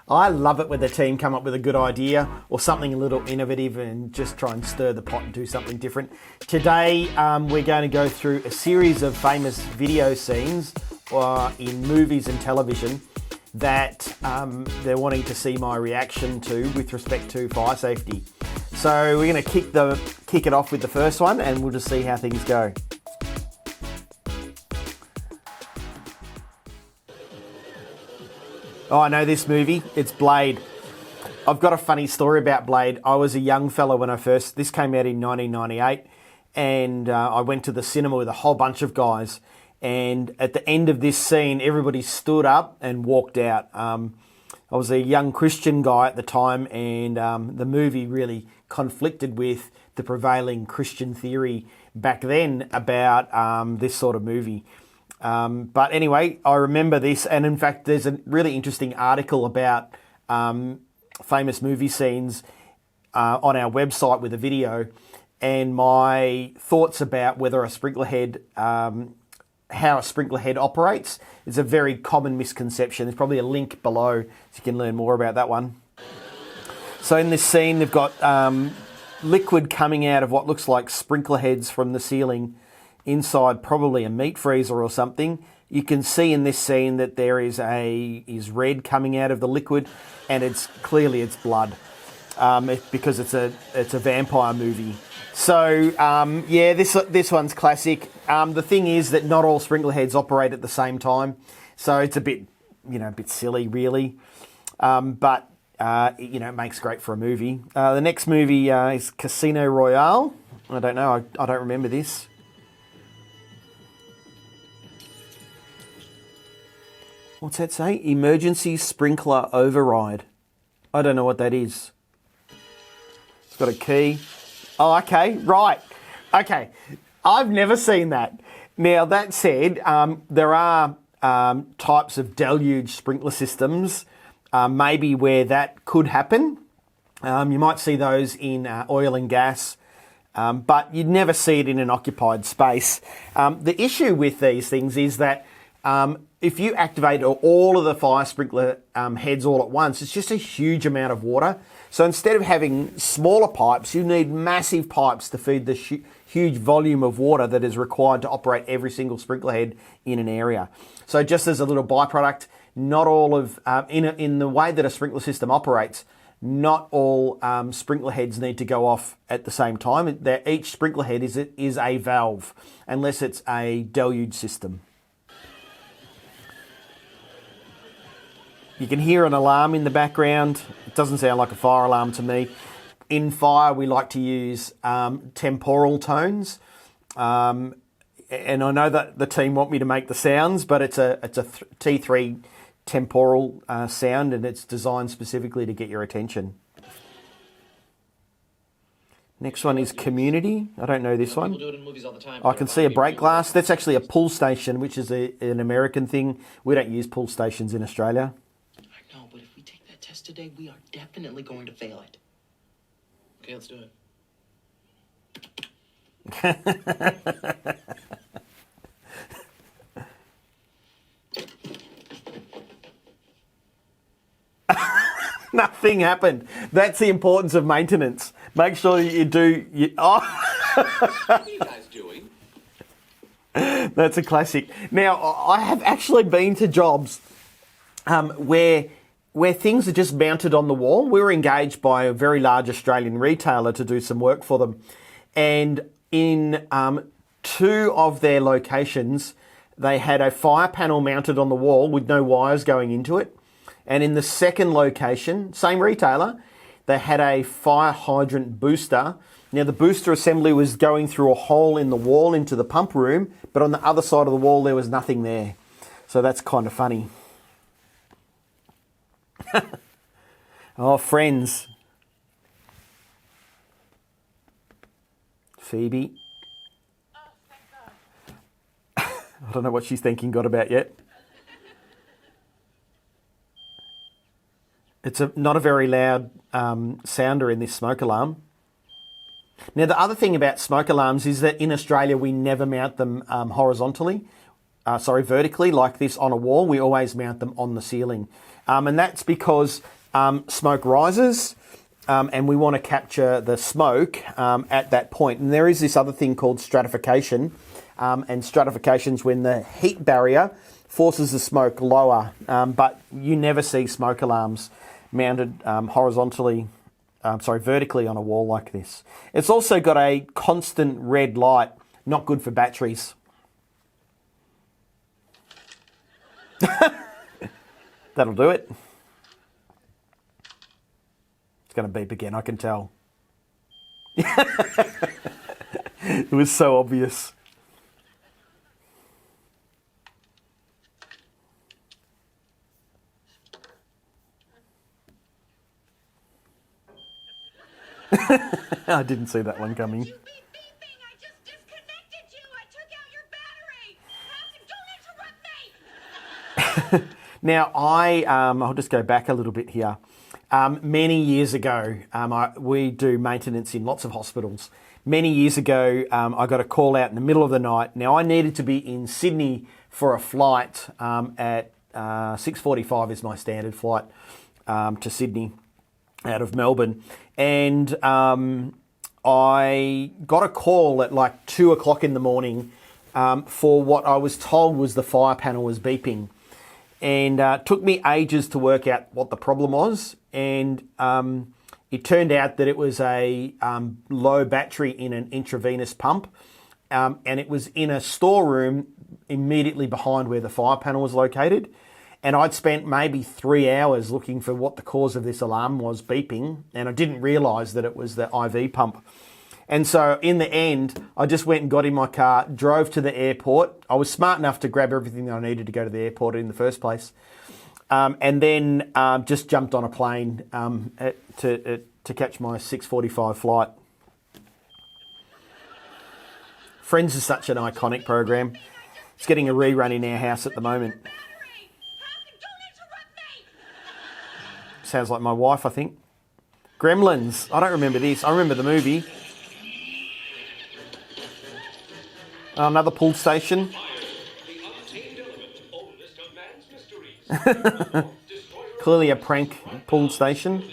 I love it when the team come up with a good idea or something a little innovative and just try and stir the pot and do something different. Today, we're going to go through a series of famous video scenes in movies and television that they're wanting to see my reaction to with respect to fire safety. So we're going to kick it off with the first one, and we'll just see how things go. Oh, I know this movie. It's Blade. I've got a funny story about Blade. I was a young fella when this came out in 1998, and I went to the cinema with a whole bunch of guys. And at the end of this scene, everybody stood up and walked out. I was a young Christian guy at the time, and the movie really conflicted with the prevailing Christian theory back then about this sort of movie. But anyway, I remember this, and in fact, there's a really interesting article about famous movie scenes on our website with a video, and my thoughts about whether a sprinkler head, how a sprinkler head operates. It's a very common misconception. There's probably a link below so you can learn more about that one. So in this scene, they've got liquid coming out of what looks like sprinkler heads from the ceiling inside probably a meat freezer or something. You can see in this scene that there is red coming out of the liquid, and it's clearly blood because it's a vampire movie. So yeah, this one's classic. The thing is that not all sprinkler heads operate at the same time, so it's a bit silly, really. But it makes great for a movie. The next movie is Casino Royale. I don't know. I don't remember this. What's that say? Emergency sprinkler override. I don't know what that is. It's got a key. Oh, okay, right. Okay, I've never seen that. Now, that said, there are types of deluge sprinkler systems, maybe where that could happen. You might see those in oil and gas, but you'd never see it in an occupied space. The issue with these things is that if you activate all of the fire sprinkler heads all at once, it's just a huge amount of water. So instead of having smaller pipes, you need massive pipes to feed the huge volume of water that is required to operate every single sprinkler head in an area. So just as a little byproduct, not all of, in the way that a sprinkler system operates, not all sprinkler heads need to go off at the same time. Each sprinkler head is a valve, unless it's a deluge system. You can hear an alarm in the background. It doesn't sound like a fire alarm to me. In fire, we like to use temporal tones. And I know that the team want me to make the sounds, but it's a T3 temporal sound, and it's designed specifically to get your attention. Next one is Community. I don't know this one. People do it in movies all the time. I can see a break glass. That's actually a pull station, which is an American thing. We don't use pull stations in Australia. Today, we are definitely going to fail it. Okay, let's do it. Nothing happened. That's the importance of maintenance. Make sure you do... What are you guys doing? That's a classic. Now, I have actually been to jobs where things are just mounted on the wall. We were engaged by a very large Australian retailer to do some work for them. And in two of their locations, they had a fire panel mounted on the wall with no wires going into it. And in the second location, same retailer, they had a fire hydrant booster. Now, the booster assembly was going through a hole in the wall into the pump room, but on the other side of the wall, there was nothing there. So that's kind of funny. Oh, Friends. Phoebe. I don't know what she's thinking God about yet. It's not a very loud sounder in this smoke alarm. Now, the other thing about smoke alarms is that in Australia, we never mount them vertically like this on a wall. We always mount them on the ceiling. And that's because smoke rises, and we want to capture the smoke at that point. And there is this other thing called stratification, and stratification's when the heat barrier forces the smoke lower, but you never see smoke alarms mounted vertically on a wall like this. It's also got a constant red light, not good for batteries. That'll do it. It's going to beep again, I can tell. It was so obvious. I didn't see that one coming. You beep beeping. I just disconnected you. I took out your battery. Don't interrupt me. Now, I'll just go back a little bit here. Many years ago, we do maintenance in lots of hospitals. Many years ago, I got a call out in the middle of the night. Now, I needed to be in Sydney for a flight at 6:45 is my standard flight to Sydney out of Melbourne. And I got a call at like 2 o'clock in the morning for what I was told was the fire panel was beeping. And took me ages to work out what the problem was. And it turned out that it was a low battery in an intravenous pump. And it was in a storeroom immediately behind where the fire panel was located. And I'd spent maybe 3 hours looking for what the cause of this alarm was beeping. And I didn't realise that it was the IV pump. And so in the end, I just went and got in my car, drove to the airport. I was smart enough to grab everything that I needed to go to the airport in the first place. And then just jumped on a plane to catch my 6:45 flight. Friends is such an iconic program. It's getting a rerun in our house at the moment. Sounds like my wife, I think. Gremlins. I don't remember this. I remember the movie. Another pull station. Clearly a prank pull station.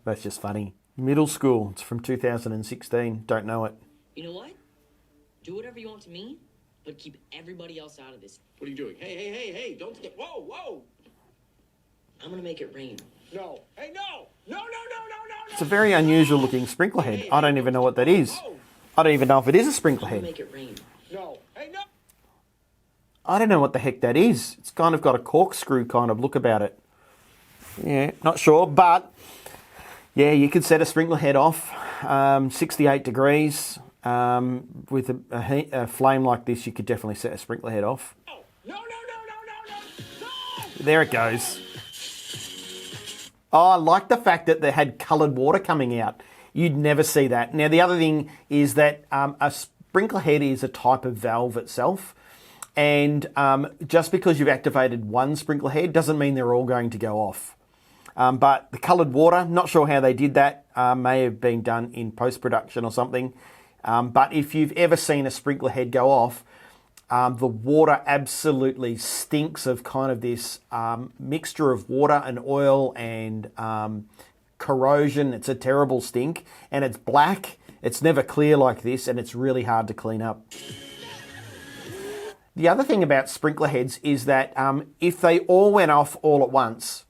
That's just funny. Middle school. It's from 2016. Don't know it. You know what? Do whatever you want to me, but keep everybody else out of this. What are you doing? Hey, don't get... Whoa! I'm gonna make it rain. No. Hey, no! No! It's a very unusual looking sprinkler head. I don't even know what that is. I don't even know if it is a sprinkler I'm gonna head. make it rain. No. Hey, no! I don't know what the heck that is. It's kind of got a corkscrew kind of look about it. Yeah, not sure, but yeah, you could set a sprinkler head off, 68 degrees. With a flame like this, you could definitely set a sprinkler head off. No! There it goes. Oh, I like the fact that they had coloured water coming out. You'd never see that. Now, the other thing is that a sprinkler head is a type of valve itself. And just because you've activated one sprinkler head doesn't mean they're all going to go off. But the coloured water, not sure how they did that. May have been done in post-production or something. But if you've ever seen a sprinkler head go off, the water absolutely stinks of kind of this mixture of water and oil and corrosion. It's a terrible stink, and it's black. It's never clear like this, and it's really hard to clean up. The other thing about sprinkler heads is that if they all went off all at once,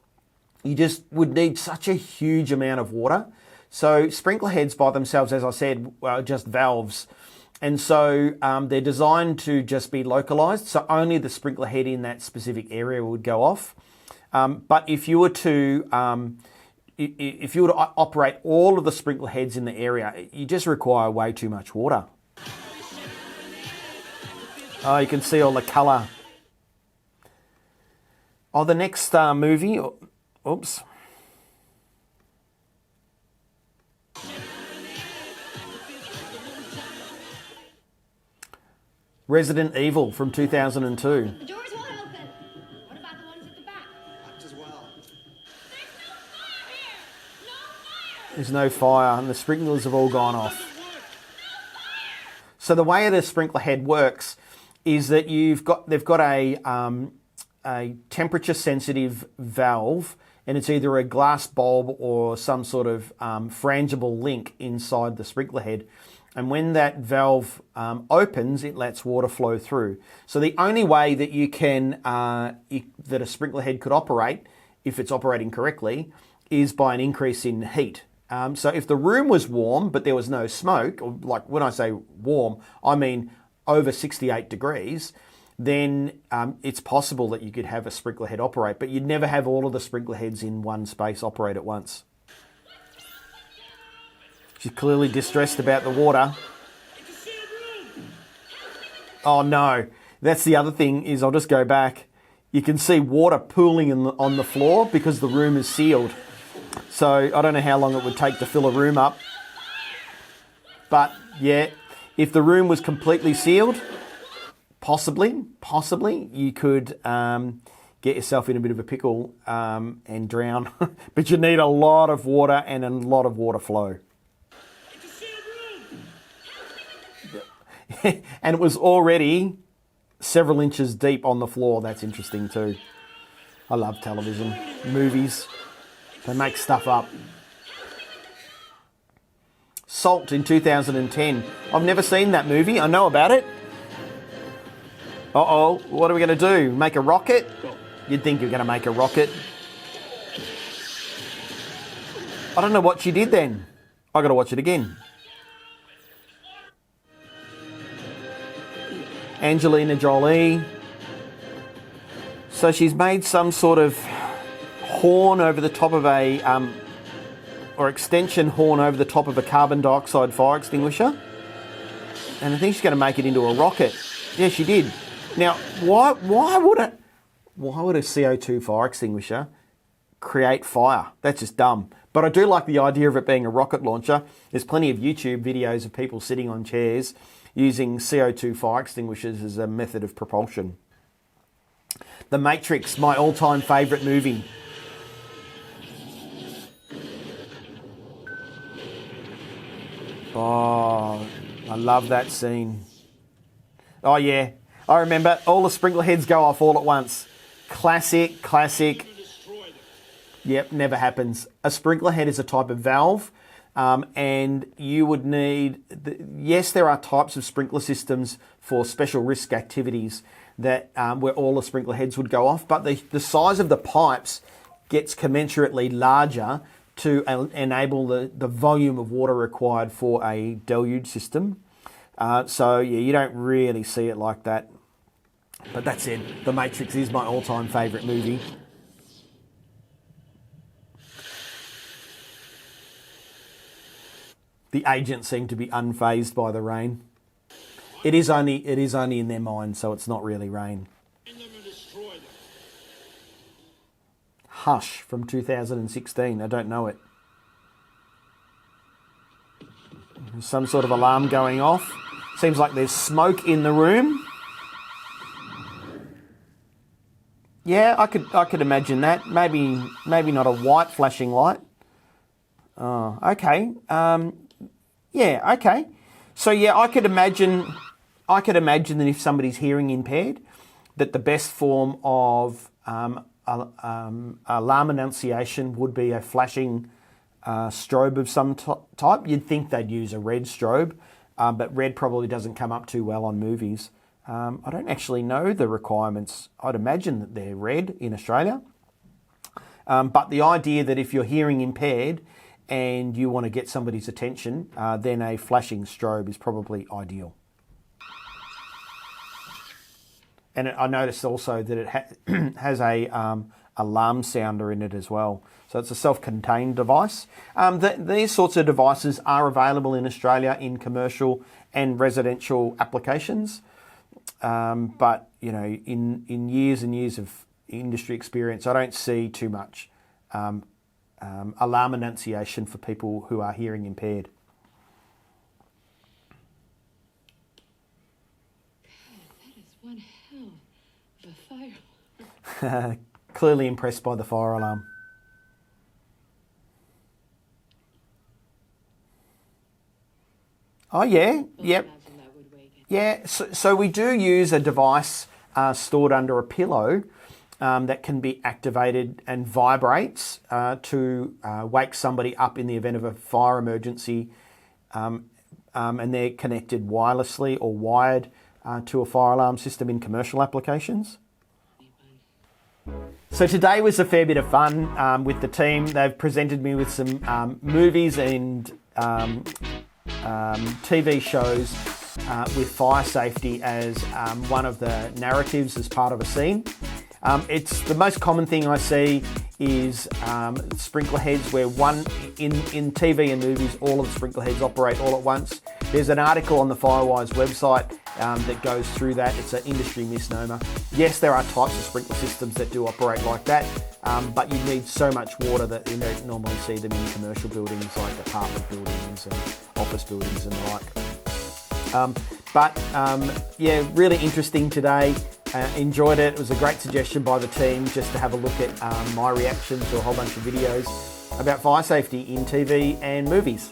you just would need such a huge amount of water. So sprinkler heads by themselves, as I said, are just valves. And so they're designed to just be localized. So only the sprinkler head in that specific area would go off. But if you were to operate all of the sprinkler heads in the area, you just require way too much water. Oh, you can see all the colour. Oh, the next movie. Oops. Resident Evil from 2002. The doors won't open. What about the ones at the back? Locked as well. There's no fire here. No fire. There's no fire and the sprinklers have all gone off. So the way the sprinkler head works is that they've got a temperature sensitive valve, and it's either a glass bulb or some sort of frangible link inside the sprinkler head. And when that valve opens, it lets water flow through. So the only way that that a sprinkler head could operate, if it's operating correctly, is by an increase in heat. So if the room was warm but there was no smoke, or like when I say warm, I mean over 68 degrees, then it's possible that you could have a sprinkler head operate, but you'd never have all of the sprinkler heads in one space operate at once. She's clearly distressed about the water. Oh no, that's the other thing is, I'll just go back. You can see water pooling on the floor because the room is sealed. So I don't know how long it would take to fill a room up. But yeah, if the room was completely sealed, possibly you could get yourself in a bit of a pickle and drown. But you need a lot of water and a lot of water flow. And it was already several inches deep on the floor. That's interesting too. I love television, movies. They make stuff up. Salt in 2010. I've never seen that movie. I know about it. Uh-oh, what are we going to do? Make a rocket? You'd think you're going to make a rocket. I don't know what she did then. I got to watch it again. Angelina Jolie. So she's made some sort of horn over the top of or extension horn over the top of a carbon dioxide fire extinguisher. And I think she's going to make it into a rocket. Yeah, she did. Now, why would a CO2 fire extinguisher create fire? That's just dumb. But I do like the idea of it being a rocket launcher. There's plenty of YouTube videos of people sitting on chairs using CO2 fire extinguishers as a method of propulsion. The Matrix, my all-time favourite movie. Oh, I love that scene. Oh yeah, I remember all the sprinkler heads go off all at once. Classic. Yep, never happens. A sprinkler head is a type of valve. And you would need, yes, there are types of sprinkler systems for special risk activities that where all the sprinkler heads would go off, but the size of the pipes gets commensurately larger to enable the volume of water required for a deluge system. So yeah, you don't really see it like that. But that's it. The Matrix is my all-time favourite movie. The agents seem to be unfazed by the rain. It is only in their mind, so it's not really rain. Hush from 2016. I don't know it. There's some sort of alarm going off. Seems like there's smoke in the room. Yeah, I could imagine that. Maybe not a white flashing light. Oh, okay. Yeah, okay. So yeah, I could imagine that if somebody's hearing impaired, that the best form of alarm annunciation would be a flashing strobe of some type. You'd think they'd use a red strobe, but red probably doesn't come up too well on movies. I don't actually know the requirements. I'd imagine that they're red in Australia. But the idea that if you're hearing impaired and you want to get somebody's attention, then a flashing strobe is probably ideal. And I noticed also that it has a alarm sounder in it as well. So it's a self-contained device. These sorts of devices are available in Australia in commercial and residential applications. But, you know, in years and years of industry experience, I don't see too much alarm annunciation for people who are hearing impaired. That is one hell of a fire. Clearly impressed by the fire alarm. Oh yeah, yep. Yeah, so we do use a device stored under a pillow that can be activated and vibrates to wake somebody up in the event of a fire emergency, and they're connected wirelessly or wired to a fire alarm system in commercial applications. So today was a fair bit of fun with the team. They've presented me with some movies and TV shows with fire safety as one of the narratives as part of a scene. It's the most common thing I see is sprinkler heads where in TV and movies all of the sprinkler heads operate all at once. There's an article on the Firewize website that goes through that. It's an industry misnomer. Yes, there are types of sprinkler systems that do operate like that, but you need so much water that you don't normally see them in commercial buildings like apartment buildings and office buildings and the like. Yeah, really interesting today. Enjoyed it. It was a great suggestion by the team just to have a look at my reaction to a whole bunch of videos about fire safety in TV and movies.